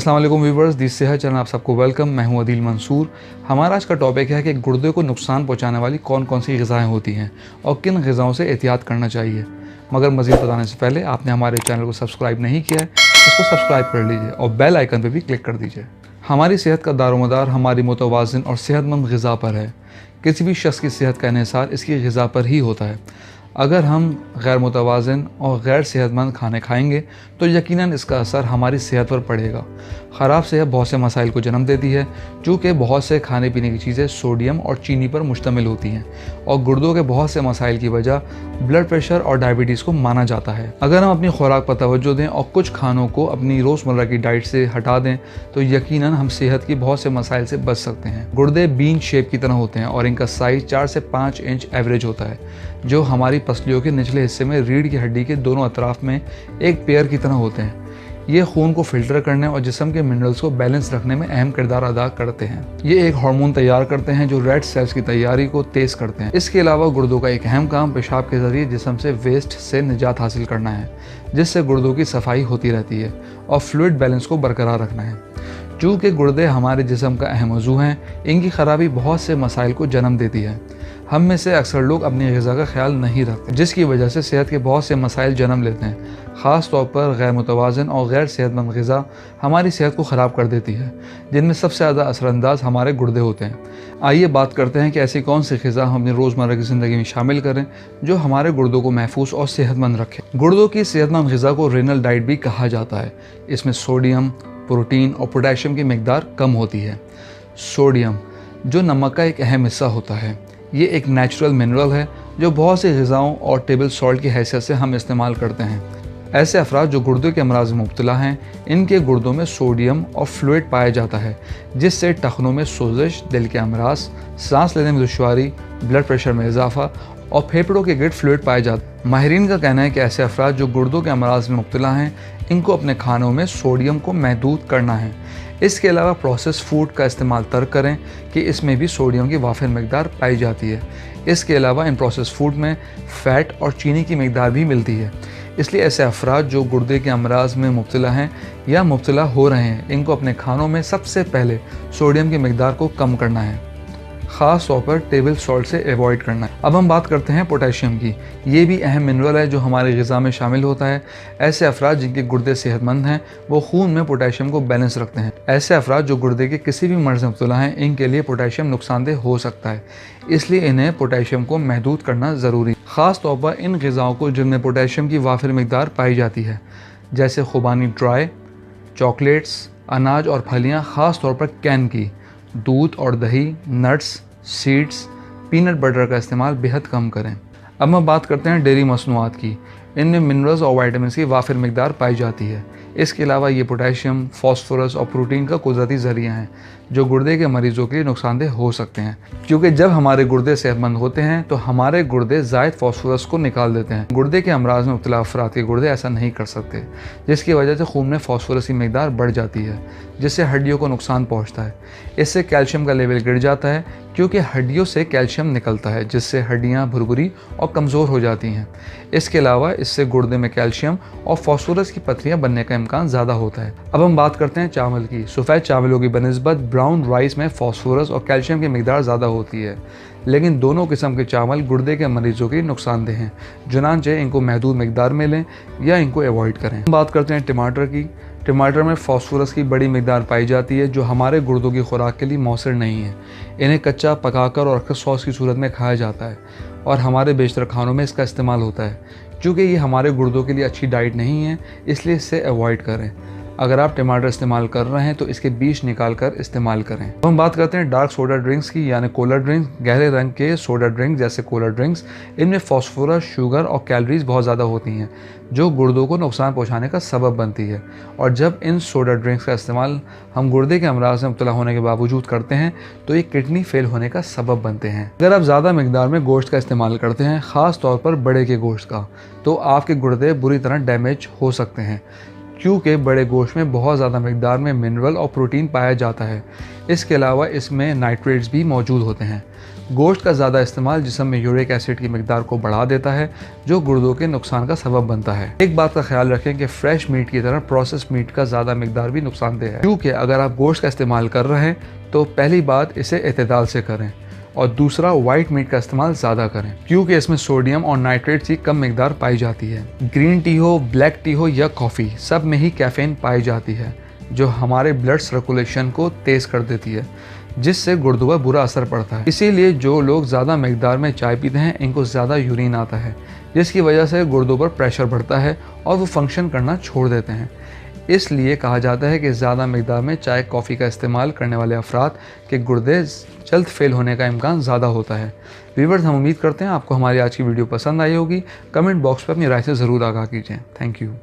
अस्सलाम वालेकुम व्यूवर्स, दी सेहत चैनल आप सबको वेलकम। मैं हूं अदील मंसूर। हमारा आज का टॉपिक है कि गुर्दे को नुकसान पहुंचाने वाली कौन कौन सी ग़िज़ाएँ होती हैं और किन ग़िज़ाओं से एहतियात करना चाहिए। मगर मज़ीद बताने से पहले आपने हमारे चैनल को सब्सक्राइब नहीं किया है, इसको सब्सक्राइब कर लीजिए और बेल आइकन पर भी क्लिक कर दीजिए। हमारी सेहत का दारोमदार हमारी मुतवाज़िन और सेहतमंद ग़िज़ा पर है। किसी भी शख्स की सेहत का इन्हिसार इसकी ग़िज़ा पर ही होता है। अगर हम गैर मुतवाज़िन और गैर सेहतमंद खाने खाएंगे तो यकीनन इसका असर हमारी सेहत पर पड़ेगा। ख़राब सेहत बहुत से मसाइल को जन्म देती है, चूँकि बहुत से खाने पीने की चीज़ें सोडियम और चीनी पर मुश्तमिल होती हैं और गुर्दों के बहुत से मसाइल की वजह ब्लड प्रेशर और डायबिटीज़ को माना जाता है। अगर हम अपनी खुराक पर तवज्जो दें और कुछ खानों को अपनी रोज़मर्रा की डाइट से हटा दें तो यकीनन हम सेहत की बहुत से मसाइल से बच सकते हैं। गुर्दे बीन शेप की तरह होते हैं और इनका साइज़ 4 से 5 इंच एवरेज होता है, जो हमारी पसलियों के निचले हिस्से में रीढ़ की हड्डी के दोनों अतराफ में एक पेयर की तरह होते हैं। ये खून को फिल्टर करने और जिस्म के मिनरल्स को बैलेंस रखने में अहम किरदार अदा करते हैं। ये एक हार्मोन तैयार करते हैं जो रेड सेल्स की तैयारी को तेज़ करते हैं। इसके अलावा गुर्दों का एक अहम काम पेशाब के ज़रिए जिस्म से वेस्ट से निजात हासिल करना है, जिससे गुर्दों की सफाई होती रहती है और फ्लूइड बैलेंस को बरकरार रखना है। चूँकि गुर्दे हमारे जिस्म का अहम उज़ू हैं, इनकी खराबी बहुत से मसाइल को जन्म देती है। हम में से अक्सर लोग अपनी ग़िज़ा का ख्याल नहीं रखते, जिसकी वजह से सेहत के बहुत से मसाइल जन्म लेते हैं। ख़ास तौर पर गैर मुतवाज़िन और गैर सेहतमंद ग़िज़ा हमारी सेहत को ख़राब कर देती है, जिनमें सबसे ज़्यादा असरअंदाज हमारे गुर्दे होते हैं। आइए बात करते हैं कि ऐसी कौन सी ग़िज़ा हम अपनी रोज़मर्रा की ज़िंदगी में शामिल करें जो हमारे गुर्दों को महफूज और सेहतमंद रखे। गुर्दों की सेहतमंद ग़िज़ा को रेनल डाइट भी कहा जाता है। इसमें सोडियम, प्रोटीन और पोटेशियम की मिकदार कम होती है। सोडियम, जो नमक का एक अहम हिस्सा होता है, ये एक नेचुरल मिनरल है जो बहुत सी ग़िज़ाओं और टेबल सॉल्ट की हैसियत से हम इस्तेमाल करते हैं। ऐसे अफराद जो गुर्दे के अमराज में मुब्तला हैं, इनके गुर्दों में सोडियम और फ्लूइड पाया जाता है, जिससे टखनों में सोजिश, दिल के अमराज, सांस लेने में दुश्वारी, ब्लड प्रेशर में इजाफा और फेफड़ों के गिर्द फ्लूइड पाए जाते हैं। माहिरीन का कहना है कि ऐसे अफराद जो गुर्दों के अमराज में मुब्तला हैं, इनको अपने खानों में सोडियम को महदूद करना है। इसके अलावा प्रोसेस फूड का इस्तेमाल तर्क करें कि इसमें भी सोडियम की वाफिर मिकदार पाई जाती है। इसके अलावा इन प्रोसेस फूड में फ़ैट और चीनी की मिकदार भी मिलती है। इसलिए ऐसे अफराद जो गुर्दे के अमराज में मुब्तला हैं या मुब्तला हो रहे हैं, इनको अपने खानों में सबसे पहले सोडियम की मिकदार को कम करना है, ख़ास तौर पर टेबल सॉल्ट से अवॉइड करना है। अब हम बात करते हैं पोटेशियम की। ये भी अहम मिनरल है जो हमारी ग़िज़ा में शामिल होता है। ऐसे अफराद जिनके गुर्दे सेहतमंद हैं, वो खून में पोटेशियम को बैलेंस रखते हैं। ऐसे अफराद जो गुर्दे के किसी भी मर्ज़ में मुब्तला हैं, इनके लिए पोटेशियम नुकसानदेह हो सकता है, इसलिए इन्हें पोटेशियम को महदूद करना ज़रूरी है। ख़ास तौर पर इन ग़िज़ाओं को जिनमें पोटेशियम की वाफिर मिकदार पाई जाती है, जैसे खुबानी ड्राई, चॉकलेट्स, अनाज और फलियाँ, ख़ास तौर पर कैन की, दूध और दही, नट्स, सीड्स, पीनट बटर का इस्तेमाल बेहद कम करें। अब हम बात करते हैं डेयरी मसनूआत की। इनमें मिनरल्स और वाइटामिन की वाफिर मिकदार पाई जाती है। इसके अलावा ये पोटेशियम, फास्फोरस और प्रोटीन का कुदरती ज़रिया हैं जो गुर्दे के मरीज़ों के लिए नुकसानदेह हो सकते हैं, क्योंकि जब हमारे गुर्दे सेहतमंद होते हैं तो हमारे गुर्दे ज़ायद फास्फोरस को निकाल देते हैं। गुर्दे के अमराज में मुब्तला अफराद के गुर्दे ऐसा नहीं कर सकते, जिसकी वजह से खून में फास्फोरस की मिकदार बढ़ जाती है, जिससे हड्डियों को नुकसान पहुँचता है। इससे कैल्शियम का लेवल गिर जाता है, क्योंकि हड्डियों से कैल्शियम निकलता है, जिससे हड्डियाँ भुरभुरी और कमज़ोर हो जाती हैं। इसके अलावा इससे गुर्दे में कैल्शियम और फास्फोरस की पथरियाँ बनने का इम्कान ज़्यादा होता है। अब हम बात करते हैं चावल की। सफ़ेद चावलों की बनिस्बत ब्राउन राइस में फास्फोरस और कैल्शियम की मिकदार ज़्यादा होती है, लेकिन दोनों किस्म के चावल गुर्दे के मरीजों के लिए नुकसानदेह हैं, चुनांचे इनको महदूद मिकदार में लें या इनको अवॉइड करें। बात करते हैं टमाटर की। टमाटर में फास्फोरस की बड़ी मिकदार पाई जाती है जो हमारे गुर्दों की खुराक के लिए मौसर नहीं है। इन्हें कच्चा पकाकर और अक्सर सॉस की सूरत में खाया जाता है और हमारे बेशतर खानों में इसका इस्तेमाल होता है। चूँकि ये हमारे गुर्दों के लिए अच्छी डाइट नहीं है, इसलिए इससे अवॉइड करें। अगर आप टमाटर इस्तेमाल कर रहे हैं तो इसके बीज निकाल कर इस्तेमाल करें। अब हम बात करते हैं डार्क सोडा ड्रिंक्स की, यानी कोला ड्रिंक्स। गहरे रंग के सोडा ड्रिंक्स जैसे कोला ड्रिंक्स, इनमें फास्फोरस, शुगर और कैलोरीज बहुत ज़्यादा होती हैं, जो गुर्दों को नुकसान पहुंचाने का सबब बनती है। और जब इन सोडा ड्रिंक्स का इस्तेमाल हम गुर्दे के अमराज में मुब्तला होने के बावजूद करते हैं तो ये किडनी फेल होने का सबब बनते हैं। अगर आप ज़्यादा मिकदार में गोश्त का इस्तेमाल करते हैं, ख़ास तौर पर बड़े के गोश्त का, तो आपके गुर्दे बुरी तरह डैमेज हो सकते हैं, क्योंकि बड़े गोश्त में बहुत ज़्यादा मकदार में मिनरल और प्रोटीन पाया जाता है। इसके अलावा इसमें नाइट्रेट्स भी मौजूद होते हैं। गोश्त का ज़्यादा इस्तेमाल जिस्म में यूरिक एसिड की मकदार को बढ़ा देता है, जो गुर्दों के नुकसान का सबब बनता है। एक बात का ख्याल रखें कि फ्रेश मीट की तरह प्रोसेस मीट का ज़्यादा मकदार भी नुकसानदेह है, क्योंकि अगर आप गोश्त का इस्तेमाल कर रहे हैं तो पहली बात इसे एतदाल से करें और दूसरा वाइट मीट का इस्तेमाल ज़्यादा करें, क्योंकि इसमें सोडियम और नाइट्रेट्स की कम मकदार पाई जाती है। ग्रीन टी हो, ब्लैक टी हो या कॉफ़ी, सब में ही कैफ़ीन पाई जाती है, जो हमारे ब्लड सर्कुलेशन को तेज़ कर देती है, जिससे गुर्दों पर बुरा असर पड़ता है। इसीलिए जो लोग ज़्यादा मकदार में चाय पीते हैं, इनको ज़्यादा यूरिन आता है, जिसकी वजह से गुर्दों पर प्रेशर बढ़ता है और वो फंक्शन करना छोड़ देते हैं। इसलिए कहा जाता है कि ज़्यादा मकदार में चाय कॉफ़ी का इस्तेमाल करने वाले अफराद के गुर्दे जल्द फेल होने का इम्कान ज़्यादा होता है। व्यूअर्स, हम उम्मीद करते हैं आपको हमारी आज की वीडियो पसंद आई होगी। कमेंट बॉक्स पर अपनी राय से ज़रूर आगाह कीजिए। Thank you.